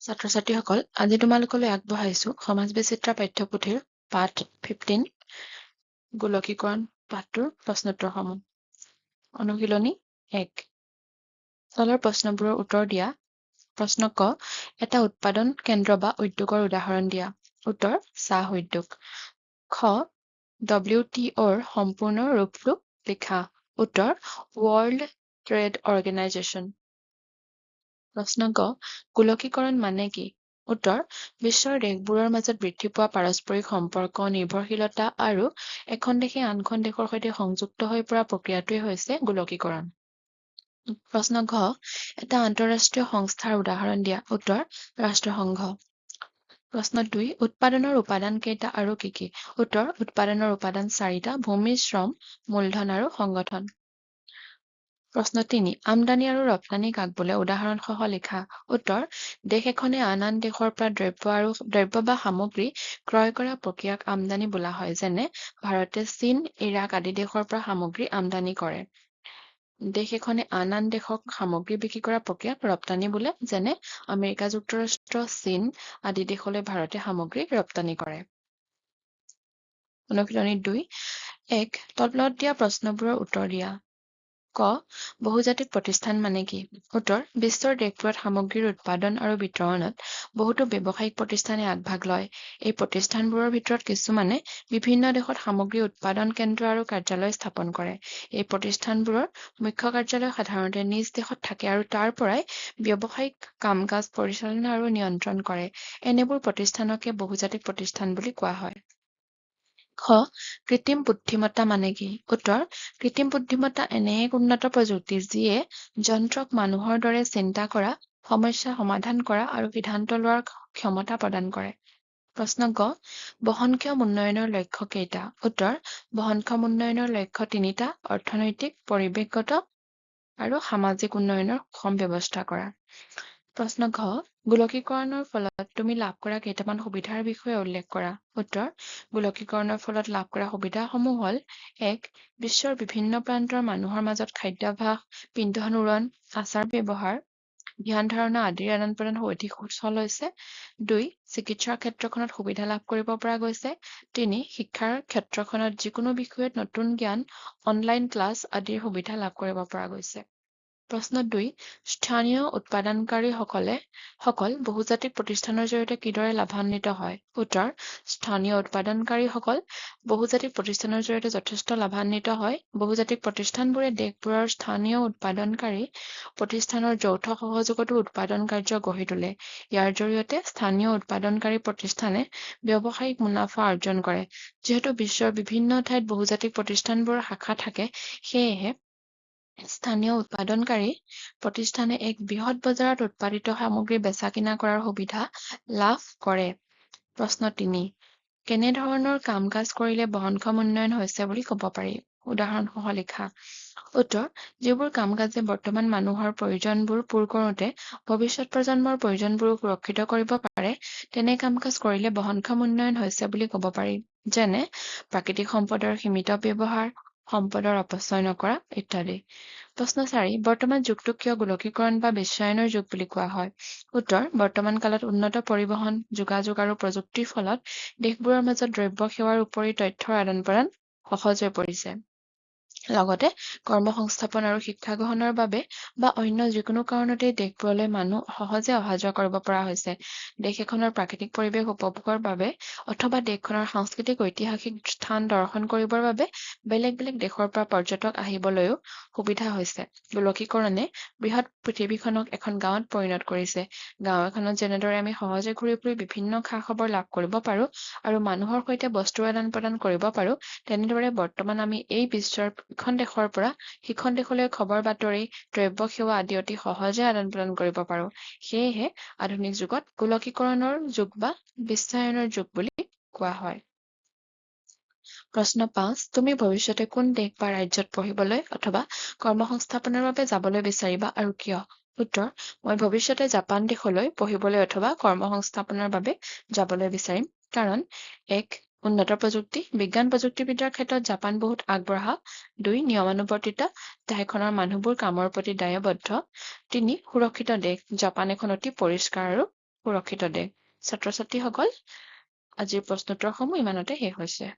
ছাত্ৰ-ছাত্ৰীসকল, আজি তোমালোকলৈ আগবঢ়াইছো সমাজ বিচিত্ৰা পাঠ্যপুথিৰ পাঠ 15 গোলকীকৰণ পাঠটোৰ প্ৰশ্নোত্তৰসমূহ। অনুশীলনী 1। তলৰ প্ৰশ্নবোৰৰ উত্তৰ দিয়া। প্ৰশ্ন ক, এটা উৎপাদন কেন্দ্ৰ বা উদ্যোগৰ উদাহৰণ দিয়া। উত্তৰ, চাহ উদ্যোগ। খ, WTOৰ সম্পূৰ্ণ ৰূপটো লিখা। উত্তৰ, ৱৰ্ল্ড ট্ৰেড অৰ্গেনাইজেশ্যন। প্ৰশ্ন ক, গোলকীকৰণ মানে কি? উত্তৰ, বিশ্বৰ দেশবোৰৰ মাজত বৃদ্ধি পোৱা পাৰস্পৰিক সম্পৰ্ক, নিৰ্ভৰশীলতা আৰু এখন দেশে আনখন দেশৰ সৈতে সংযুক্ত হৈ পৰা প্ৰক্ৰিয়াটোৱে হৈছে গোলকীকৰণ। প্ৰশ্ন ঘ, এটা আন্তঃৰাষ্ট্ৰীয় সংস্থাৰ উদাহৰণ দিয়া। উত্তৰ, ৰাষ্ট্ৰসংঘ। প্ৰশ্ন 2, উৎপাদনৰ উপাদান কেইটা আৰু কি কি? উত্তৰ, উৎপাদনৰ উপাদান 4টা: ভূমি, শ্ৰম, মূলধন আৰু সংগঠন। প্ৰশ্ন 3, আমদানি আৰু ৰপ্তানি কাক বোলে? উদাহৰণ সহ লিখা। উত্তৰ, দেশ এখনে আন আন দেশৰ পৰা দ্ৰব্য বা সামগ্ৰী ক্ৰয় কৰা প্ৰক্ৰিয়াক আমদানি বোলা হয়। যেনে ভাৰতে চীন, ইৰাক আদি দেশৰ পৰা সামগ্ৰী আমদানি কৰে। দেশ এখনে আন আন দেশক সামগ্ৰী বিক্ৰী কৰা প্ৰক্ৰিয়াক ৰপ্তানি বোলে। যেনে আমেৰিকা যুক্তৰাষ্ট্ৰ, চীন আদি দেশলৈ ভাৰতে সামগ্ৰী ৰপ্তানি কৰে। অনুশীলনী 2, 1, তলত দিয়া প্ৰশ্নবোৰৰ উত্তৰ দিয়া। ক, বহুজাতিক প্ৰতিষ্ঠান মানে কি? উত্তৰ, বিশ্বৰ দেশবোৰত সামগ্ৰীৰ উৎপাদন আৰু বিতৰণত বহুতো ব্যৱসায়িক প্ৰতিষ্ঠানে আগভাগ লয়। এই প্ৰতিষ্ঠানবোৰৰ ভিতৰত কিছুমানে বিভিন্ন দেশত সামগ্ৰী উৎপাদন কেন্দ্ৰ আৰু কাৰ্যালয় স্থাপন কৰে। এই প্ৰতিষ্ঠানবোৰৰ মুখ্য কাৰ্যালয় সাধাৰণতে নিজ দেশত থাকে আৰু তাৰ পৰাই ব্যৱসায়িক কাম-কাজ পৰিচালনা আৰু নিয়ন্ত্ৰণ কৰে। এনেবোৰ প্ৰতিষ্ঠানকে বহুজাতিক প্ৰতিষ্ঠান বুলি কোৱা হয়। খ, কৃত্ৰিম বুদ্ধিমত্তা মানে কি? উত্তৰ, কৃত্ৰিম বুদ্ধিমত্তা এনে এক উন্নত প্ৰযুক্তি যিয়ে যন্ত্ৰক মানুহৰ দৰে চিন্তা কৰা, সমস্যা সমাধান কৰা আৰু সিদ্ধান্ত লোৱাৰ ক্ষমতা প্ৰদান কৰে। প্ৰশ্ন গ, বহনক্ষম উন্নয়নৰ লক্ষ্য কেইটা? উত্তৰ, বহনক্ষম উন্নয়নৰ লক্ষ্য 3টা: অৰ্থনৈতিক, পৰিৱেশগত আৰু সামাজিক উন্নয়নৰ সুষম ব্যৱস্থা কৰা। প্ৰশ্ন ঘ, গোলকীকৰণৰ ফলত তুমি লাভ কৰা কেইটামান সুবিধাৰ বিষয়ে উল্লেখ কৰা। উত্তৰ, গোলকীকৰণৰ ফলত লাভ কৰা সুবিধাসমূহ হ'ল: 1, বিশ্বৰ বিভিন্ন প্ৰান্তৰ মানুহৰ মাজত খাদ্যাভ্যাস, পিন্ধন উৰণ, আচাৰ ব্যৱহাৰ, ধ্যান ধাৰণা আদিৰ আদান প্ৰদান অধিক সুচল হৈছে। 2, চিকিৎসাৰ ক্ষেত্ৰখনত সুবিধা লাভ কৰিব পৰা গৈছে। 3, শিক্ষাৰ ক্ষেত্ৰখনত যিকোনো বিষয়ত নতুন জ্ঞান, অনলাইন ক্লাছ আদিৰ সুবিধা লাভ কৰিব পৰা গৈছে। প্ৰশ্ন 2, স্থানীয় উৎপাদনকাৰীসকল বহুজাতিক প্ৰতিষ্ঠানৰ জৰিয়তে কিদৰে লাভান্বিত হয়? উত্তৰ, স্থানীয় উৎপাদনকাৰীসকল বহুজাতিক প্ৰতিষ্ঠানৰ জৰিয়তে যথেষ্ট লাভান্বিত হয়। বহুজাতিক প্ৰতিষ্ঠানবোৰে দেশবোৰৰ স্থানীয় উৎপাদনকাৰী প্ৰতিষ্ঠানৰ যৌথ সহযোগতো উৎপাদন কাৰ্য গঢ়ি তোলে। ইয়াৰ জৰিয়তে স্থানীয় উৎপাদনকাৰী প্ৰতিষ্ঠানে ব্যৱসায়িক মুনাফা অৰ্জন কৰে। যিহেতু বিশ্বৰ বিভিন্ন ঠাইত বহুজাতিক প্ৰতিষ্ঠানবোৰৰ শাখা থাকে, সেয়েহে স্থানীয় উৎপাদনকাৰী প্ৰতিষ্ঠানে এক বৃহৎ বজাৰত উৎপাদিত সামগ্ৰী বেচা-কিনা কৰাৰ সুবিধা লাভ কৰে। প্ৰশ্ন 3, কেনে ধৰণৰ কাম-কাজ কৰিলে বহনক্ষম উন্নয়ন হৈছে বুলি ক'ব পাৰি? উদাহৰণ সহ লিখা। উত্তৰ, যিবোৰ কাম-কাজে বৰ্তমান মানুহৰ প্ৰয়োজনবোৰ পূৰ কৰোঁতে ভৱিষ্যত প্ৰজন্মৰ প্ৰয়োজনবোৰো সুৰক্ষিত কৰিব পাৰে, তেনে কাম-কাজ কৰিলে বহনক্ষম উন্নয়ন হৈছে বুলি ক'ব পাৰি। যেনে প্ৰাকৃতিক সম্পদৰ সীমিত ব্যৱহাৰ, সম্পদৰ অপচয় নকৰা ইত্যাদি। প্ৰশ্ন 4, বৰ্তমান যুগটোক কিয় গোলকীকৰণ বা বিশ্বায়নৰ যুগ বুলি কোৱা হয়? উত্তৰ, বৰ্তমান কালত উন্নত পৰিবহণ, যোগাযোগ আৰু প্ৰযুক্তিৰ ফলত দেশবোৰৰ মাজত দ্ৰব্য সেৱাৰ উপৰি তথ্যৰ আদান-প্ৰদান সহজ হৈ পৰিছে। লগতে কৰ্মসংস্থাপন আৰু শিক্ষা গ্ৰহণৰ বাবে বা অন্য যিকোনো কাৰণতেই দেশবোৰলৈ মানুহ সহজে অহা যোৱা কৰিব পৰা হৈছে। দেশ এখনৰ প্ৰাকৃতিক পৰিৱেশ উপভোগৰ বাবে অথবা দেশখনৰ সাংস্কৃতিক ঐতিহাসিক স্থান দৰ্শন কৰিবৰ বাবে বেলেগ বেলেগ দেশৰ পৰা পৰ্যটক আহিবলৈও সুবিধা হৈছে। গোলকীকৰণে বৃহৎ পৃথিৱীখনক এখন গাঁৱত পৰিণত কৰিছে। গাঁও এখনত যেনেদৰে আমি সহজে ঘূৰি ফুৰি বিভিন্ন খা-খবৰ লাভ কৰিব পাৰো আৰু মানুহৰ সৈতে বস্তুৰ আদান প্ৰদান কৰিব পাৰো, তেনেদৰে বৰ্তমান আমি এই বিশ্বৰ ইখন দেশৰ পৰা সিখন দেশলৈ খবৰ বাতৰি, দ্ৰব্য সেৱা আদি অতি সহজে আদান প্ৰদান কৰিব পাৰো। সেয়েহে আধুনিক যুগত গোলকীকৰণৰ যুগ বা বিশ্বায়নৰ যুগ বুলি কোৱা হয়। প্ৰশ্ন 5, তুমি ভৱিষ্যতে কোন দেশ বা ৰাজ্যত পঢ়িবলৈ অথবা কৰ্মসংস্থাপনৰ বাবে যাবলৈ বিচাৰিবা আৰু কিয়? উত্তৰ, মই ভৱিষ্যতে জাপান দেশলৈ পঢ়িবলৈ অথবা কৰ্মসংস্থাপনৰ বাবে যাবলৈ বিচাৰিম। কাৰণ 1, উন্নত প্ৰযুক্তি, বিজ্ঞান প্ৰযুক্তিবিদ্যাৰ ক্ষেত্ৰত জাপান বহুত আগবঢ়া। 2, নিয়মানুৱৰ্তিতা, ঠাইখনৰ মানুহবোৰ কামৰ প্ৰতি দায়বদ্ধ। 3, সুৰক্ষিত দেশ, জাপান এখন অতি পৰিষ্কাৰ আৰু সুৰক্ষিত দেশ। ছাত্ৰ-ছাত্ৰীসকল, আজিৰ প্ৰশ্নোত্তৰসমূহ ইমানতে শেষ হৈছে।